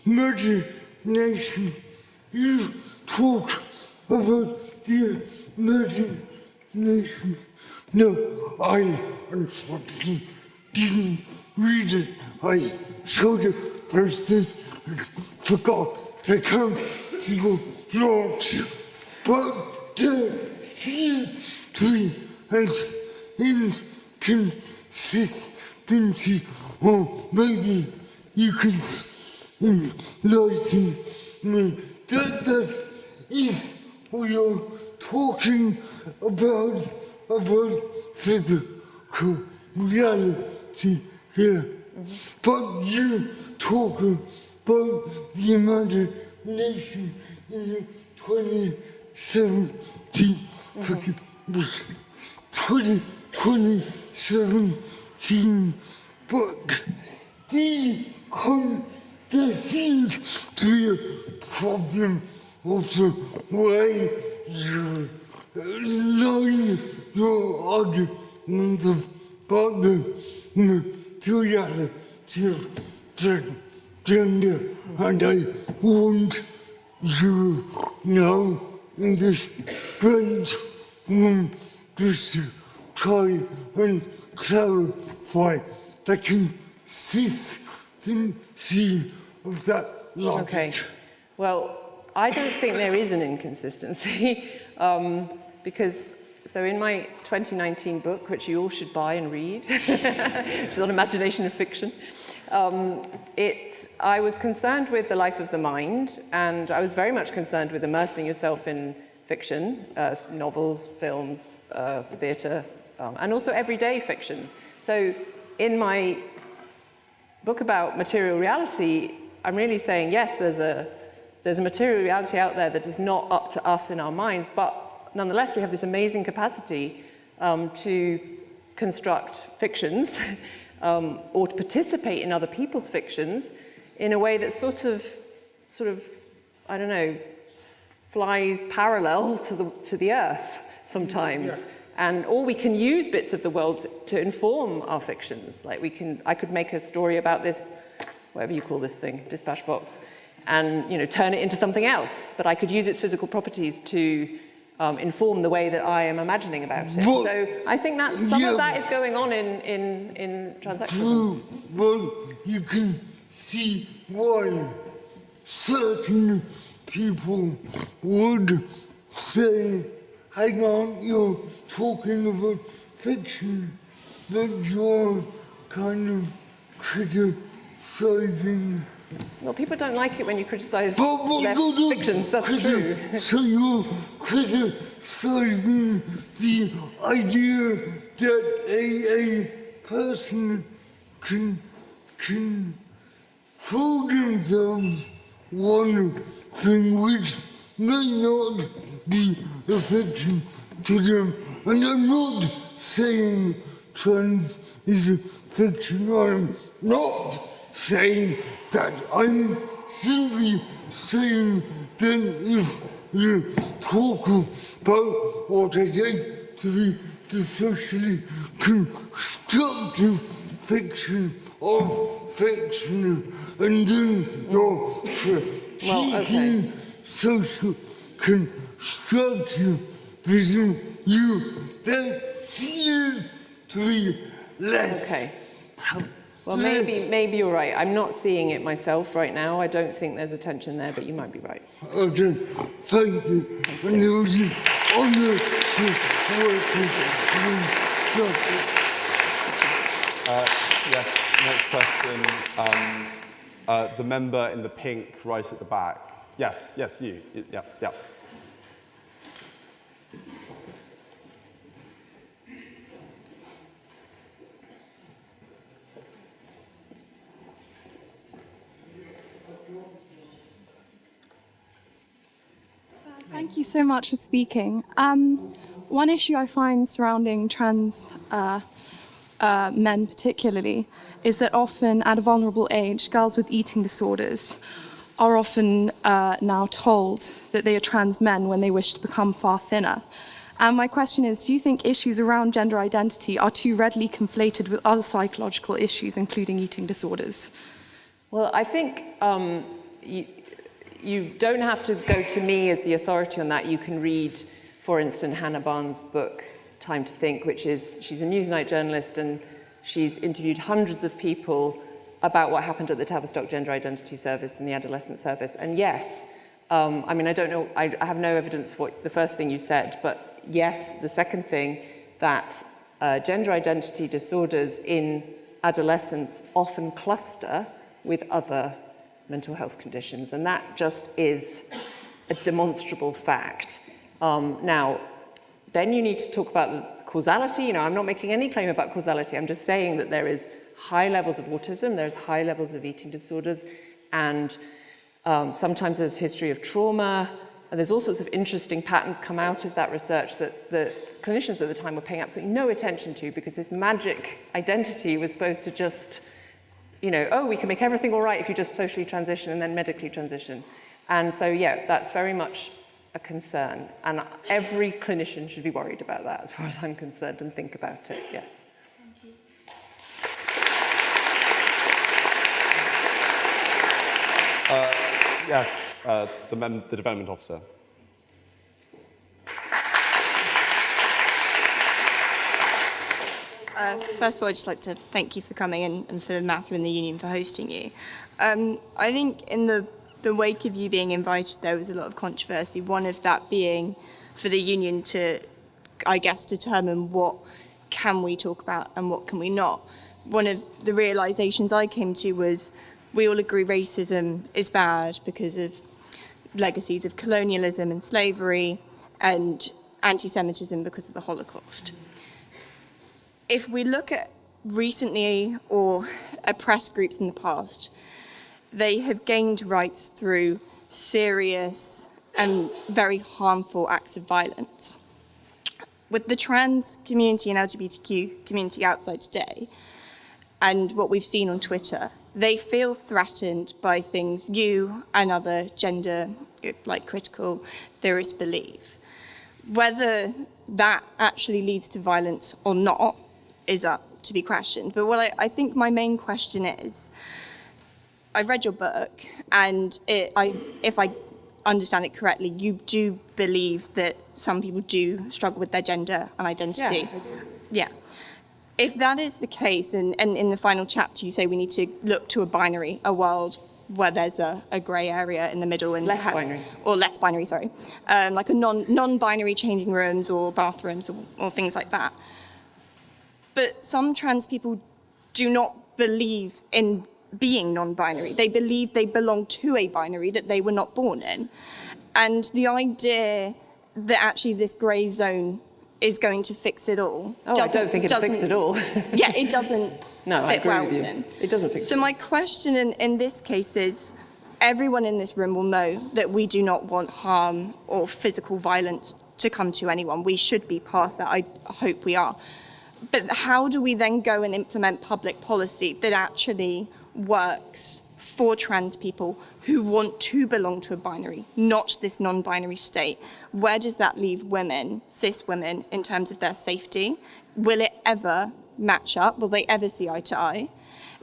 imagination, you talk about the imagination. No, I unfortunately didn't read it. I sort of person forgot to come to launch, but there seems to be an inconsistency, or maybe you can enlighten me that if we are talking about physical reality here, but you talk about the imagination in the 2017, 2017 book. There seems to be a problem of the way you line your argument about the materiality of gender, and I want you now in this great room just to try and clarify the consistency of that logic. Okay. Well, I don't think there is an inconsistency because, so in my 2019 book, which you all should buy and read, which is on imagination and fiction, I was concerned with the life of the mind, and I was very much concerned with immersing yourself in fiction, novels, films, theatre, and also everyday fictions. So in my book about material reality, I'm really saying, yes, there's a material reality out there that is not up to us in our minds, but nonetheless, we have this amazing capacity to construct fictions or to participate in other people's fictions in a way that sort of, I don't know, flies parallel to the earth sometimes. Yeah. Or we can use bits of the world to inform our fictions. Like I could make a story about this, whatever you call this thing, dispatch box, and turn it into something else. But I could use its physical properties to inform the way that I am imagining about it. But, so I think that some of that is going on in transactionalism. Well, you can see why certain people would say, hang on, you're talking about fiction, but you're kind of criticizing. Well, people don't like it when you criticize their fictions, that's true. So you're criticizing the idea that a person can fool themselves one thing which may not be a fiction to them. And I'm not saying trans is a fiction. I'm not saying that. I'm simply saying that if you talk about what I take to be the socially constructive fiction of fiction, and then you're critiquing social constructive vision, there seems to be less. Okay. Well, maybe you're right. I'm not seeing it myself right now. I don't think there's a tension there, but you might be right. Okay, thank you. And it was an honor to work with you. Yes, next question. The member in the pink right at the back. Yes, you. Yeah. Thank you so much for speaking. One issue I find surrounding trans men particularly is that often at a vulnerable age, girls with eating disorders are often now told that they are trans men when they wish to become far thinner. And my question is, do you think issues around gender identity are too readily conflated with other psychological issues, including eating disorders? Well, I think you don't have to go to me as the authority on that. You can read, for instance, Hannah Barnes' book, Time to Think, which is, she's a Newsnight journalist, and she's interviewed hundreds of people about what happened at the Tavistock Gender Identity Service and the Adolescent Service. And yes, I mean, I don't know, I have no evidence of what the first thing you said, but yes, the second thing, that gender identity disorders in adolescents often cluster with other mental health conditions, and that just is a demonstrable fact. Now, then you need to talk about the causality. You know, I'm not making any claim about causality. I'm just saying that there is high levels of autism, there's high levels of eating disorders, and sometimes there's history of trauma, and there's all sorts of interesting patterns come out of that research that the clinicians at the time were paying absolutely no attention to, because this magic identity was supposed to just, you know, oh, we can make everything all right if you just socially transition and then medically transition. And so, yeah, that's very much a concern. And every clinician should be worried about that, as far as I'm concerned, and think about it, yes. Yes, the development officer. First of all, I'd just like to thank you for coming and for Matthew and the union for hosting you. I think in the wake of you being invited, there was a lot of controversy, one of that being for the union to, I guess, determine what can we talk about and what can we not. One of the realizations I came to was we all agree racism is bad because of legacies of colonialism and slavery, and anti-Semitism because of the Holocaust. If we look at recently or oppressed groups in the past, they have gained rights through serious and very harmful acts of violence. With the trans community and LGBTQ community outside today, and what we've seen on Twitter, they feel threatened by things you and other gender, like critical theorists believe. Whether that actually leads to violence or not is up to be questioned. But what I think my main question is, I've read your book, and if I understand it correctly, you do believe that some people do struggle with their gender and identity. Yeah, I do. Yeah. If that is the case, and in the final chapter you say we need to look to a binary, a world where there's a grey area in the middle, and less binary, sorry, like a non-binary changing rooms or bathrooms or things like that. But some trans people do not believe in being non-binary. They believe they belong to a binary that they were not born in. And the idea that actually this grey zone is going to fix it all. Oh, I don't think it'll fix it all. Yeah, it doesn't no, fit well with you. with them. It doesn't fix it. So my question in this case is, everyone in this room will know that we do not want harm or physical violence to come to anyone. We should be past that. I hope we are. But how do we then go and implement public policy that actually works for trans people who want to belong to a binary, not this non-binary state? Where does that leave women, cis women, in terms of their safety? Will it ever match up? Will they ever see eye to eye?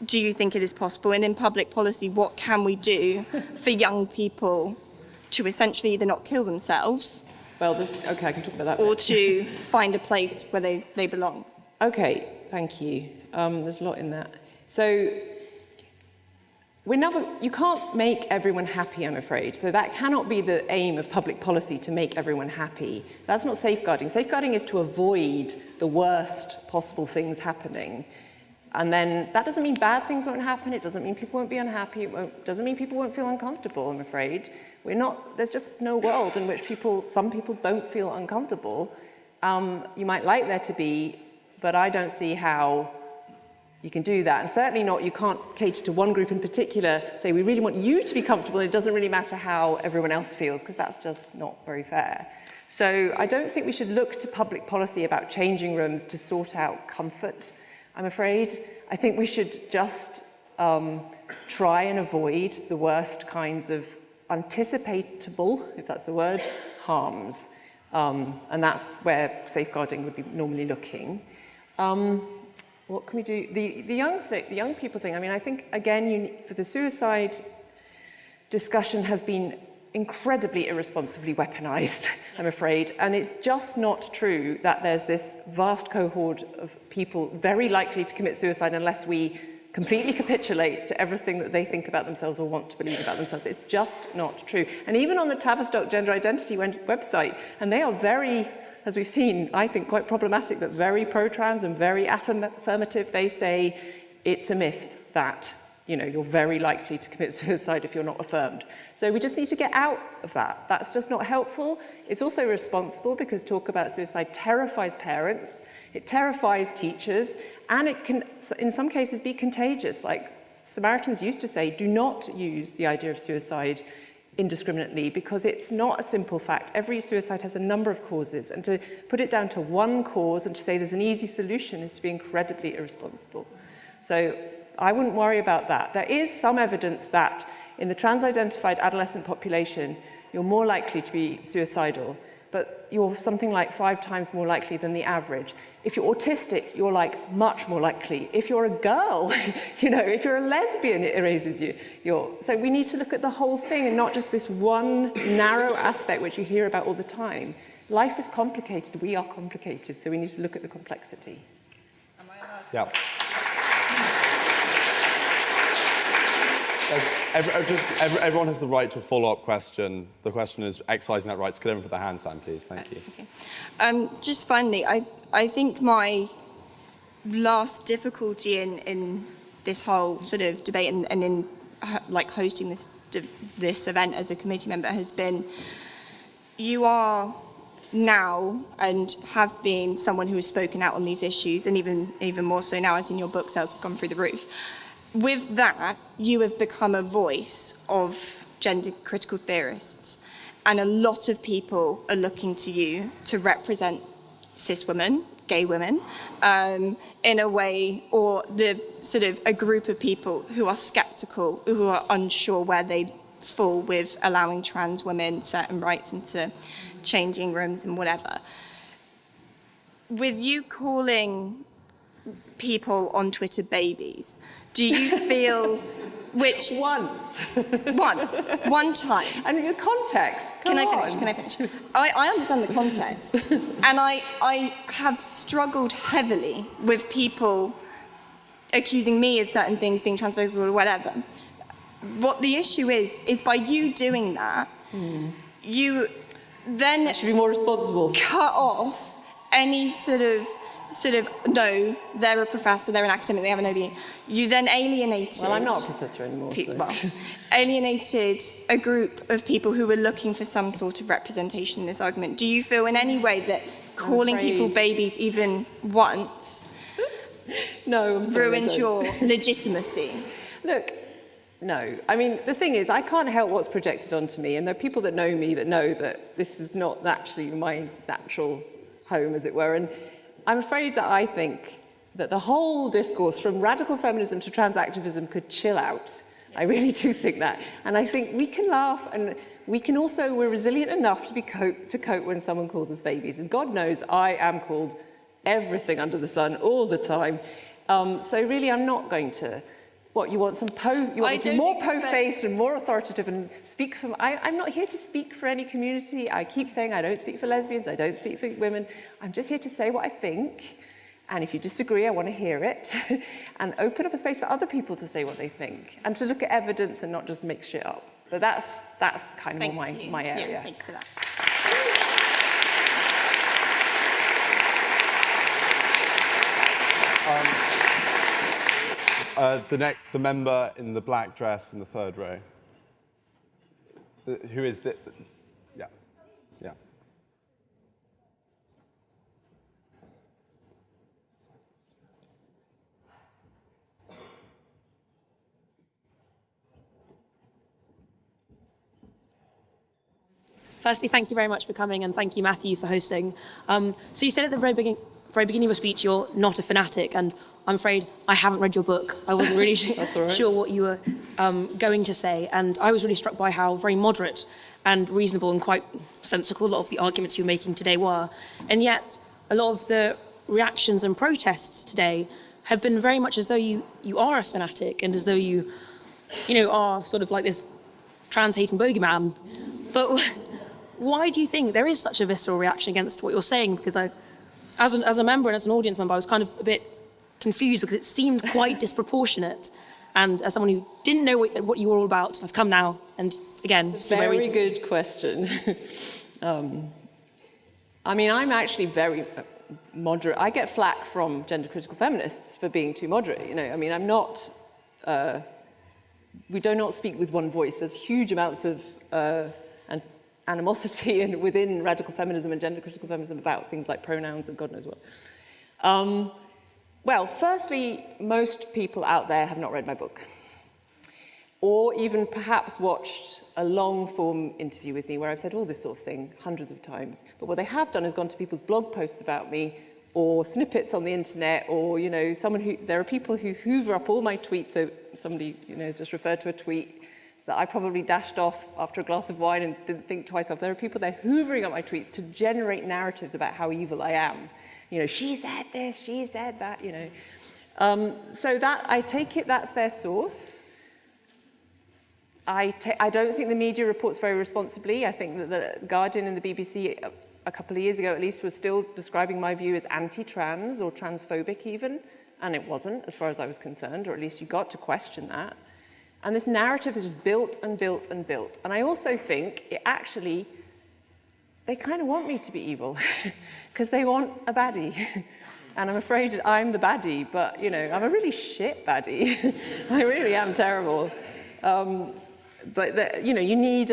Do you think it is possible? And in public policy, what can we do for young people to essentially either not kill themselves, well, okay, I can talk about that. or to find a place where they belong? Okay, thank you. There's a lot in that. So you can't make everyone happy, I'm afraid. So that cannot be the aim of public policy, to make everyone happy. That's not safeguarding. Safeguarding is to avoid the worst possible things happening. And then that doesn't mean bad things won't happen. It doesn't mean people won't be unhappy. It doesn't mean people won't feel uncomfortable, I'm afraid. There's just no world in which some people don't feel uncomfortable. You might like there to be, but I don't see how you can do that. And certainly not, you can't cater to one group in particular, say we really want you to be comfortable, and it doesn't really matter how everyone else feels, because that's just not very fair. So I don't think we should look to public policy about changing rooms to sort out comfort, I'm afraid. I think we should just try and avoid the worst kinds of anticipatable, if that's a word, harms. And that's where safeguarding would be normally looking. What can we do? The young people thing, I mean, I think, again, for the suicide discussion has been incredibly irresponsibly weaponized, I'm afraid. And it's just not true that there's this vast cohort of people very likely to commit suicide unless we completely capitulate to everything that they think about themselves or want to believe about themselves. It's just not true. And even on the Tavistock Gender Identity website, and they are very, as we've seen, I think quite problematic, but very pro-trans and very affirmative. They say it's a myth that, you know, you're very likely to commit suicide if you're not affirmed. So we just need to get out of that. That's just not helpful. It's also irresponsible because talk about suicide terrifies parents, it terrifies teachers, and it can, in some cases, be contagious. Like Samaritans used to say, do not use the idea of suicide indiscriminately, because it's not a simple fact. Every suicide has a number of causes, and to put it down to one cause and to say there's an easy solution is to be incredibly irresponsible. So I wouldn't worry about that. There is some evidence that in the trans-identified adolescent population, you're more likely to be suicidal, but you're something like 5 times more likely than the average. If you're autistic, you're like much more likely. If you're a girl, you know, if you're a lesbian, it erases you. So we need to look at the whole thing and not just this one narrow aspect which you hear about all the time. Life is complicated, we are complicated, so we need to look at the complexity. Yeah. Everyone has the right to a follow-up question. The question is exercising that right. So could everyone put their hands down, please? Thank you. Okay. Just finally, I think my last difficulty in this whole sort of debate and in like hosting this event as a committee member has been, you are now and have been someone who has spoken out on these issues, and even more so now as in your book sales have gone through the roof. With that, you have become a voice of gender-critical theorists, and a lot of people are looking to you to represent cis women, gay women, in a way, or the sort of a group of people who are sceptical, who are unsure where they fall with allowing trans women certain rights into changing rooms and whatever. With you calling people on Twitter babies, do you feel which... Once. One time. And the context, Can I finish? I understand the context. And I have struggled heavily with people accusing me of certain things being transphobic or whatever. What the issue is by you doing that, you then... I should be more responsible. ...cut off any sort of, no, they're a professor, they're an academic, they have an OBE. You then alienated... Well, I'm not a professor anymore, so... alienated a group of people who were looking for some sort of representation in this argument. Do you feel in any way that calling people babies even once no, I'm sorry, ruins your legitimacy? Look, no. I mean, the thing is, I can't help what's projected onto me, and there are people that know me that know that this is not actually my natural home, as it were. And I'm afraid that I think that the whole discourse, from radical feminism to trans activism, could chill out. I really do think that. And I think we can laugh, and we can also, we're resilient enough to cope when someone calls us babies. And God knows I am called everything under the sun all the time. So really, I'm not going to... What, you want some you want to be more po-faced and more authoritative and speak for... I'm not here to speak for any community. I keep saying I don't speak for lesbians, I don't speak for women. I'm just here to say what I think. And if you disagree, I want to hear it. And open up a space for other people to say what they think. And to look at evidence and not just make shit up. But that's kind of more my area. Yeah, thank you for that. The member in the black dress in the third row. Who is the... Yeah. Yeah. Firstly, thank you very much for coming, and thank you, Matthew, for hosting. So you said at the very beginning of your speech you're not a fanatic, and I'm afraid I haven't read your book. I wasn't really sure what you were going to say, and I was really struck by how very moderate and reasonable and quite sensible a lot of the arguments you're making today were. And yet, a lot of the reactions and protests today have been very much as though you are a fanatic, and as though you are sort of like this trans-hating bogeyman. But why do you think there is such a visceral reaction against what you're saying? Because as a member and as an audience member, I was kind of a bit confused because it seemed quite disproportionate. And as someone who didn't know what you were all about, I've come now, and again, it's a very good question. I mean, I'm actually very moderate. I get flack from gender-critical feminists for being too moderate. You know, I mean, I'm not. We do not speak with one voice. There's huge amounts of animosity within radical feminism and gender-critical feminism about things like pronouns and God knows what. Well, firstly, most people out there have not read my book, or even perhaps watched a long-form interview with me where I've said all this sort of thing hundreds of times. But what they have done is gone to people's blog posts about me, or snippets on the internet, or, you know, there are people who hoover up all my tweets. So somebody, you know, has just referred to a tweet that I probably dashed off after a glass of wine and didn't think twice of. There are people there hoovering up my tweets to generate narratives about how evil I am. You know, she said this, she said that, you know. So that, I take it that's their source. I don't think the media reports very responsibly. I think that the Guardian and the BBC a couple of years ago at least was still describing my view as anti-trans or transphobic even, and it wasn't as far as I was concerned, or at least you got to question that. And this narrative is just built and built and built. And I also think it actually, they kind of want me to be evil because they want a baddie. And I'm afraid I'm the baddie, but, you know, I'm a really shit baddie. I really am terrible. But, you know, you need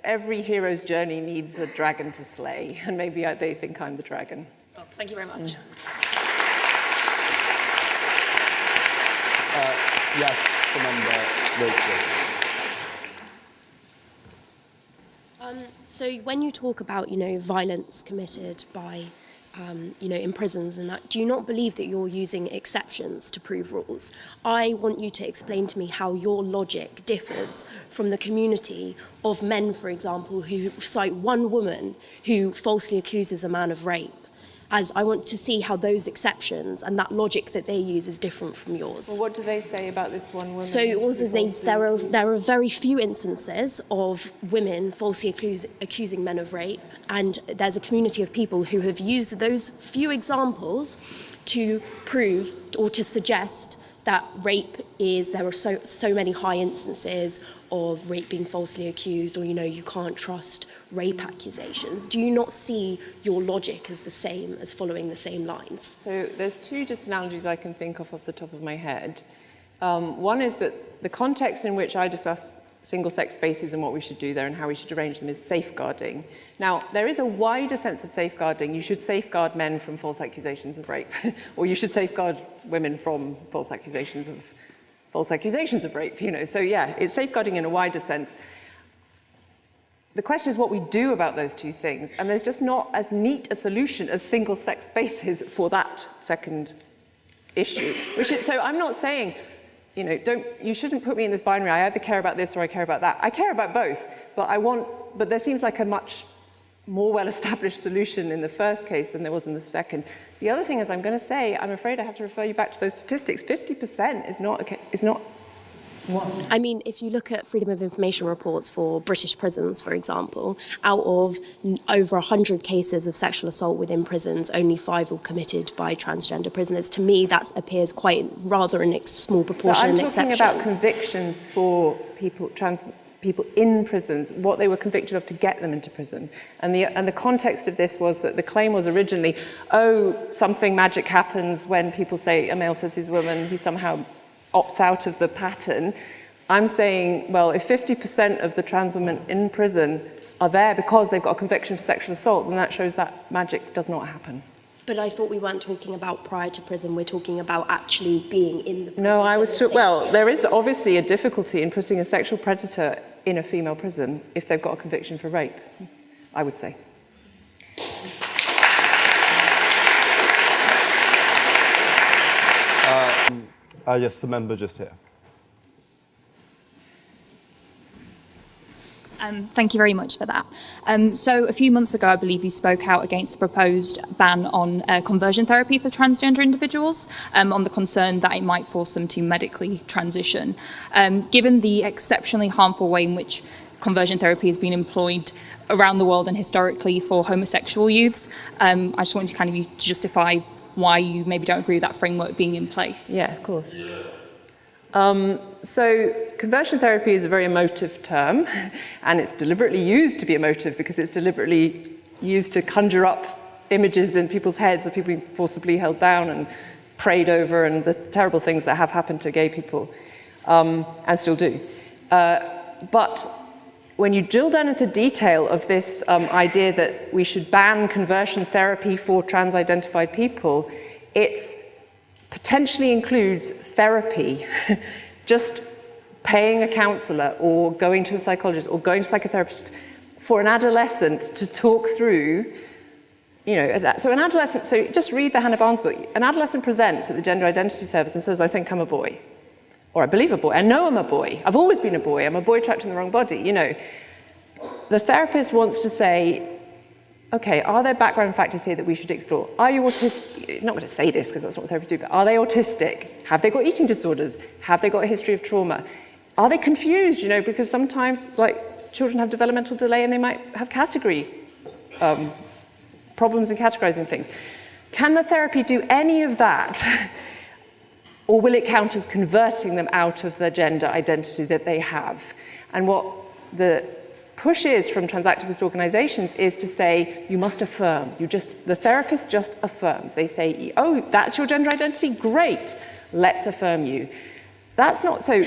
every hero's journey needs a dragon to slay. And maybe they think I'm the dragon. Oh, thank you very much. Yes, the member. So when you talk about, you know, violence committed by, you know, in prisons and that, do you not believe that you're using exceptions to prove rules? I want you to explain to me how your logic differs from the community of men, for example, who cite one woman who falsely accuses a man of rape. As I want to see how those exceptions and that logic that they use is different from yours. Well, what do they say about this one woman? So also there are very few instances of women falsely accusing men of rape, and there's a community of people who have used those few examples to prove or to suggest that rape there are so many high instances of rape being falsely accused, or, you know, you can't trust rape accusations. Do you not see your logic as the same, as following the same lines? So there's two just analogies I can think of off the top of my head. One is that the context in which I discuss single-sex spaces and what we should do there and how we should arrange them is safeguarding. Now, there is a wider sense of safeguarding. You should safeguard men from false accusations of rape, or you should safeguard women from false accusations of rape, you know. So yeah, it's safeguarding in a wider sense. The question is what we do about those two things, and there's just not as neat a solution as single-sex spaces for that second issue. So I'm not saying, you know, you shouldn't put me in this binary. I either care about this or I care about that. I care about both, but there seems like a much more well-established solution in the first case than there was in the second. The other thing is, I'm going to say, I'm afraid I have to refer you back to those statistics. 50% is not what? I mean, if you look at Freedom of Information reports for British prisons, for example, out of over 100 cases of sexual assault within prisons, only 5 were committed by transgender prisoners. To me, that appears rather in a small proportion an exception. I'm talking about convictions for trans people in prisons, what they were convicted of to get them into prison. And the context of this was that the claim was originally, something magic happens when people say, a male says he's a woman, he somehow opts out of the pattern. I'm saying, well, if 50% of the trans women in prison are there because they've got a conviction for sexual assault, then that shows that magic does not happen. But I thought we weren't talking about prior to prison, we're talking about actually being in the prison. No, there is obviously a difficulty in putting a sexual predator in a female prison if they've got a conviction for rape, I would say. Yes, the member just here. Thank you very much for that. So a few months ago, I believe you spoke out against the proposed ban on conversion therapy for transgender individuals, on the concern that it might force them to medically transition. Given the exceptionally harmful way in which conversion therapy has been employed around the world and historically for homosexual youths, I just wanted to kind of justify why you maybe don't agree with that framework being in place. Yeah, of course. So conversion therapy is a very emotive term, and it's deliberately used to be emotive because it's deliberately used to conjure up images in people's heads of people being forcibly held down and prayed over and the terrible things that have happened to gay people, and still do. But when you drill down into detail of this idea that we should ban conversion therapy for trans-identified people, it potentially includes therapy, just paying a counsellor or going to a psychologist or going to a psychotherapist for an adolescent to talk through, so an adolescent, so just read the Hannah Barnes book, an adolescent presents at the Gender Identity Service and says, I think I'm a boy. Or I believe a boy, I know I'm a boy, I've always been a boy, I'm a boy trapped in the wrong body, The therapist wants to say, okay, are there background factors here that we should explore? Are you autistic? I'm not going to say this because that's not what therapists do, but are they autistic? Have they got eating disorders? Have they got a history of trauma? Are they confused, because sometimes, children have developmental delay and they might have category problems in categorizing things. Can the therapy do any of that? Or will it count as converting them out of the gender identity that they have? And what the push is from trans activist organizations is to say, you must affirm. The therapist just affirms. They say, oh, that's your gender identity? Great, let's affirm you. That's not, so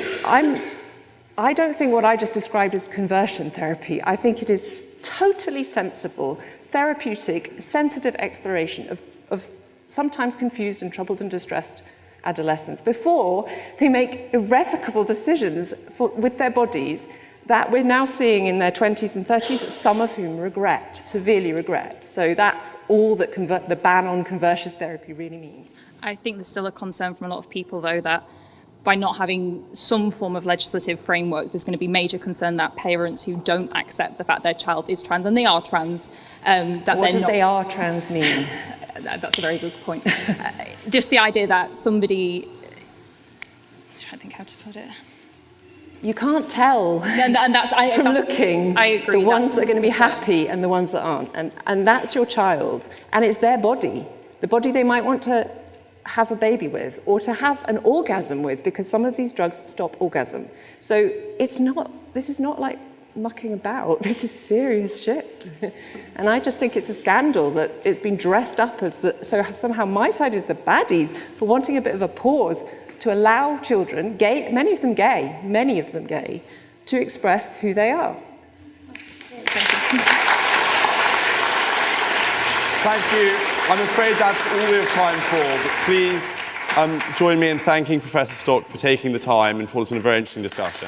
I don't think what I just described is conversion therapy. I think it is totally sensible, therapeutic, sensitive exploration of sometimes confused and troubled and distressed adolescents before they make irrevocable decisions with their bodies that we're now seeing in their 20s and 30s, some of whom regret, severely regret. So that's all that the ban on conversion therapy really means. I think there's still a concern from a lot of people, though, that by not having some form of legislative framework, there's going to be major concern that parents who don't accept the fact their child is trans, and they are trans, that what does they are trans mean? That's a very good point. Just the idea that somebody, I'm trying to think how to put it. You can't tell from looking I agree, the ones that are going to be happy and the ones that aren't. And that's your child. And it's their body. The body they might want to have a baby with or to have an orgasm with, because some of these drugs stop orgasm. So this is not like mucking about. This is serious shit. And I just think it's a scandal that it's been dressed up as so somehow my side is the baddies for wanting a bit of a pause to allow children, many of them gay, to express who they are. Thank you. I'm afraid that's all we have time for, but please join me in thanking Professor Stock for taking the time and for it's been a very interesting discussion.